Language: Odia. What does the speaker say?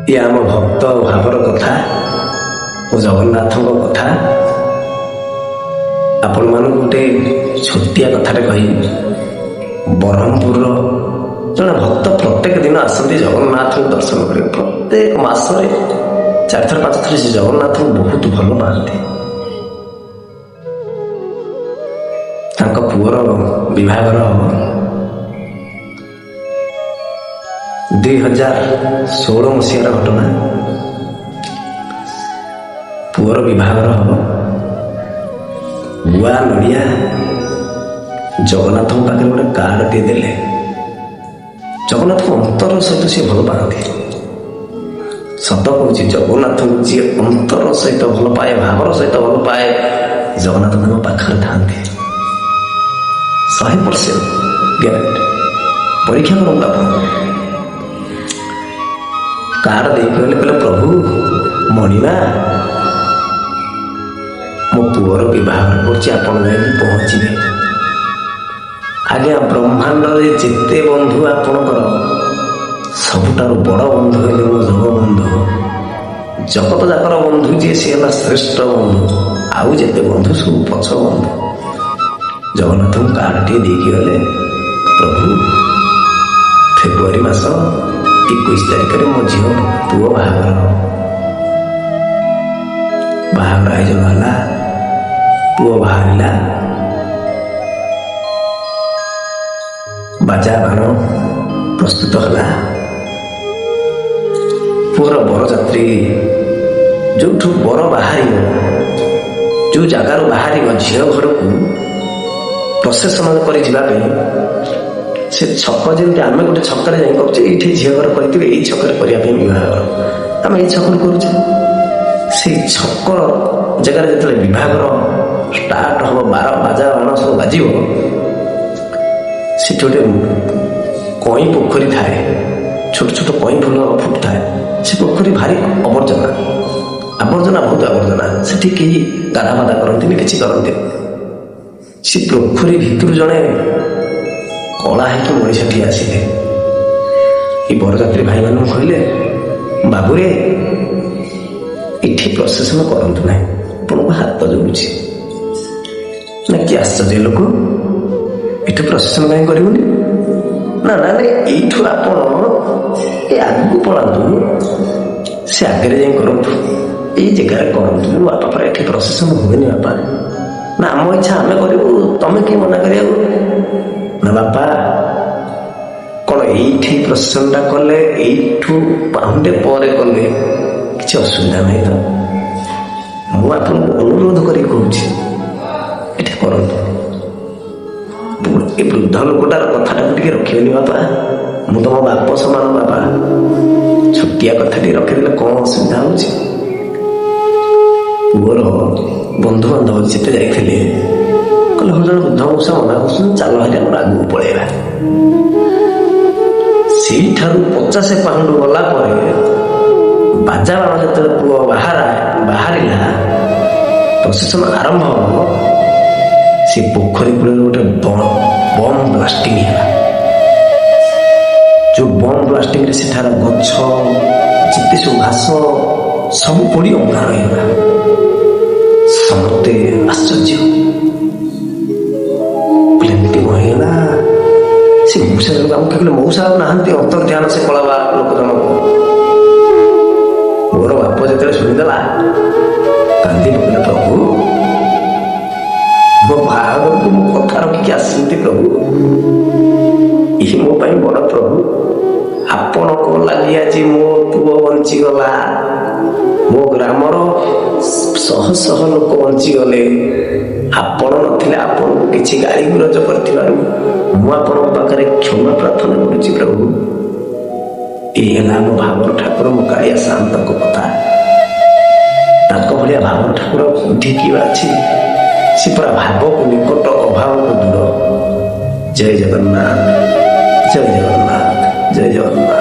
ଇଏ ଆମ ଭକ୍ତ ଭାବର କଥା ଓ ଜଗନ୍ନାଥଙ୍କ କଥା। ଆପଣମାନଙ୍କୁ ଗୋଟେ ଛୋଟିଆ କଥାଟେ କହିବି। ବ୍ରହ୍ମପୁରର ଜଣେ ଭକ୍ତ ପ୍ରତ୍ୟେକ ଦିନ ଆସନ୍ତି ଜଗନ୍ନାଥଙ୍କୁ ଦର୍ଶନ କରିବାକୁ। ପ୍ରତ୍ୟେକ ମାସରେ 4 ଥର 5 ଥର ସେ ଜଗନ୍ନାଥଙ୍କୁ ବହୁତ ଭଲ ପାଆନ୍ତି। ତାଙ୍କ ପୁଅର ବିବାହର 2016 ମସିହାର ଘଟଣା। ପୁଅର ବିବାହର ହବ। ଗୁଆ ନଡ଼ିଆ ଜଗନ୍ନାଥଙ୍କ ପାଖରେ ଗୋଟେ କାର୍ଡଟିଏ ଦେଲେ। ଜଗନ୍ନାଥଙ୍କ ଅନ୍ତର ସହିତ ସିଏ ଭଲ ପାଆନ୍ତି। ସତ କହୁଛି, ଜଗନ୍ନାଥଙ୍କୁ ଯିଏ ଅନ୍ତର ସହିତ ଭଲ ପାଏ, ଭାବର ସହିତ ଭଲ ପାଏ, ଜଗନ୍ନାଥ ତାଙ୍କ ପାଖରେ ଥାଆନ୍ତି। 100% ଗ୍ୟାରେଣ୍ଟି। ପରୀକ୍ଷା କରନ୍ତୁ ଆପଣ। କାର୍ଡ ଦେଇକି କହିଲେ ପ୍ରଭୁ ମଣିମା, ମୋ ପୁଅର ବିବାହ କରୁଛି, ଆପଣ ଯାଇକି ପହଞ୍ଚିବେ। ଆଜ୍ଞା, ବ୍ରହ୍ମାଣ୍ଡରେ ଯେତେ ବନ୍ଧୁ ଆପଣଙ୍କର, ସବୁଠାରୁ ବଡ଼ ବନ୍ଧୁ ହେଲେ ମୋ ଜଗବନ୍ଧୁ। ଜଗତ ଯାକର ବନ୍ଧୁ ଯିଏ, ସିଏ ହେଲା ଶ୍ରେଷ୍ଠ ବନ୍ଧୁ। ଆଉ ଯେତେ ବନ୍ଧୁ ସବୁ ପଛ ବନ୍ଧୁ। ଜଗନ୍ନାଥଙ୍କୁ କାର୍ଡଟିଏ ଦେଇକି ଗଲେ, ପ୍ରଭୁ ଫେବୃଆରୀ ମାସ 21 ତାରିଖରେ ମୋ ଝିଅ ପୁଅ ବାହାଘର। ବାହାଘର ଆୟୋଜନ ହେଲା, ପୁଅ ବାହାରିଲା, ବାଜା ବାଣ ପ୍ରସ୍ତୁତ ହେଲା। ପୁଅର ବରଯାତ୍ରୀ ଯୋଉଠୁ ବର ବାହାରିବ, ଯୋଉ ଜାଗାରୁ ବାହାରିବ ଝିଅ ଘରକୁ ପ୍ରସେସନ କରି ଯିବା ପାଇଁ, ସେ ଛକ ଯେମିତି ଆମେ ଗୋଟେ ଛକରେ ଯାଇ କରୁଛେ, ଏଇଠି ଝିଅ ଘର କରିଥିବେ, ଏଇ ଛକରେ କରିବା ପାଇଁ ବିବାହଘର ଆମେ ଏଇ ଛକରେ କରୁଛେ। ସେଇ ଛକ ଜାଗାରେ ଯେତେବେଳେ ବିବାହଘର ଷ୍ଟାର୍ଟ ହବ, ବାଜା ବାଣ ସବୁ ବାଜିବ, ସେଠି ଗୋଟେ କଇଁ ପୋଖରୀ ଥାଏ। ଛୋଟ ଛୋଟ କଇଁ ଫୁଲ ଫୁଟୁଥାଏ। ସେ ପୋଖରୀ ଭାରି ଆବର୍ଜନା, ବହୁତ ଆବର୍ଜନା। ସେଠି କେହି ଗାଧା ପାଧା କରନ୍ତିନି, କିଛି କରନ୍ତିନି। ସେ ପୋଖରୀ ଭିତରୁ ଜଣେ କଳା ହେଇକି ମଣିଷଟିଏ ଆସିଲେ। ଏ ବରଯାତ୍ରୀ ଭାଇମାନଙ୍କୁ କହିଲେ, ବାବୁରେ ଏଠି ପ୍ରସେସନ କରନ୍ତୁ ନାହିଁ, ଆପଣଙ୍କୁ ହାତ ଯୋଡୁଛି। ନା କି ଆଶ୍ଚର୍ଯ୍ୟ ଲୋକ, ଏଠୁ ପ୍ରସେସନ କାହିଁ କରିବୁନି? ନା ଏଇଠୁ ଆପଣ ଏ ଆଗକୁ ପଳାନ୍ତୁ, ସେ ଆଗରେ ଯାଇ କରନ୍ତୁ, ଏଇ ଜାଗାରେ କରନ୍ତୁ। ବାପା ପରେ ଏଠି ପ୍ରସେସନ ହୁଏନି ବାପା। ନା ଆମ ଇଚ୍ଛା ଆମେ କରିବୁ, ତମେ କିଏ ମନା କରିବାକୁ? ନା ବାପା, କଣ ଏଇଠି ପ୍ରସେସନଟା କଲେ, ଏଇଠୁ ପାହୁଣ୍ଡେ ପରେ କଲେ କିଛି ଅସୁବିଧା ନାହିଁ ତ? ମୁଁ ଆପଣଙ୍କୁ ଅନୁରୋଧ କରିକି କହୁଛି, ଏଠି କରନ୍ତୁ। ଏ ବୃଦ୍ଧ ଲୋକଟାର କଥାଟାକୁ ଟିକେ ରଖିବେନି ବାପା? ମୁଁ ତମ ବାପ ସମାନ ବାପା। ଛୋଟିଆ କଥାଟି ରଖିଦେଲେ କଣ ଅସୁବିଧା ହଉଛି? ପୁଅର ବନ୍ଧୁବାନ୍ଧବ ଯେତେ ଯାଇଥିଲେ, କହିଲେ ହଁ, ଜଣେ ବୃଦ୍ଧ ମଉସା ମନା କରୁଛନ୍ତି, ଚାଲ ଭାଇ ଆମର ଆଗକୁ ପଳେଇବା। ସେଇଠାରୁ 50 ପାହୁଣ୍ଡ ଗଲା ପରେ ବାଜା ବାଣ ଯେତେବେଳେ ପୁଅ ବାହାରିଲା, ପ୍ରସେସନ ଆରମ୍ଭ ହବ, ସେ ପୋଖରୀ କୂଳରେ ଗୋଟେ ବମ୍ ବ୍ଲାଷ୍ଟିଂ ହେଲା। ଯୋଉ ବମ୍ ବ୍ଲାଷ୍ଟିଂରେ ସେଠାର ଗଛ, ଯେତେ ସବୁ ଘାସ ସବୁ ପୋଡ଼ି ଅଙ୍ଗାର ହେଇଗଲା। ସମସ୍ତେ ଆଶ୍ଚର୍ଯ୍ୟ, ଏମିତି କଣ ହେଇଗଲା? ସେ ମଉସା ଆମକୁ କହିଲେ, ମଉସା ଆଉ ନାହାନ୍ତି, ଅନ୍ତର୍ଧ୍ୟାନ ସେ ପଳାବା ଲୋକ ଜଣକ। ମୋର ବାପ ଯେତେବେଳେ ଶୁଣିଦେଲା, କାନ୍ଦି ପଡ଼ିଲେ, ପ୍ରଭୁ ମୋ ବାହାଘରକୁ ମୁଁ କଥା ରଖିକି ଆସିଛନ୍ତି ପ୍ରଭୁ, ଇଏ ମୋ ପାଇଁ ବଡ଼ ପ୍ରଭୁ। ଆପଣଙ୍କ ଲାଗି ଆଜି ମୋ ପୁଅ ବଞ୍ଚିଗଲା, ମୋ ଗ୍ରାମର 100 ଲୋକ ବଞ୍ଚିଗଲେ। ଆପଣ ନଥିଲେ, ଆପଣଙ୍କୁ କିଛି ଗାଳି ଗୁଲଜ କରିଥିବାରୁ ମୁଁ ଆପଣଙ୍କ ପାଖରେ କ୍ଷମା ପ୍ରାର୍ଥନା କରୁଛି ପ୍ରଭୁ। ଏଇ ହେଲା ଆମ ଭାବର ଠାକୁର, ମୋ କାଳିଆ ସାନ୍ତଙ୍କ କଥା। ତାଙ୍କ ଭଳିଆ ଭାବର ଠାକୁର କୋଉଠି କିଏ ଅଛି? ସେ ପୁରା ଭାବକୁ ନିକଟ, ଅଭାବକୁ ଦୂର। ଜୟ ଜଗନ୍ନାଥ, ଜୟ ଜଗନ୍ନାଥ, ଜୟ ଜଗନ୍ନାଥ।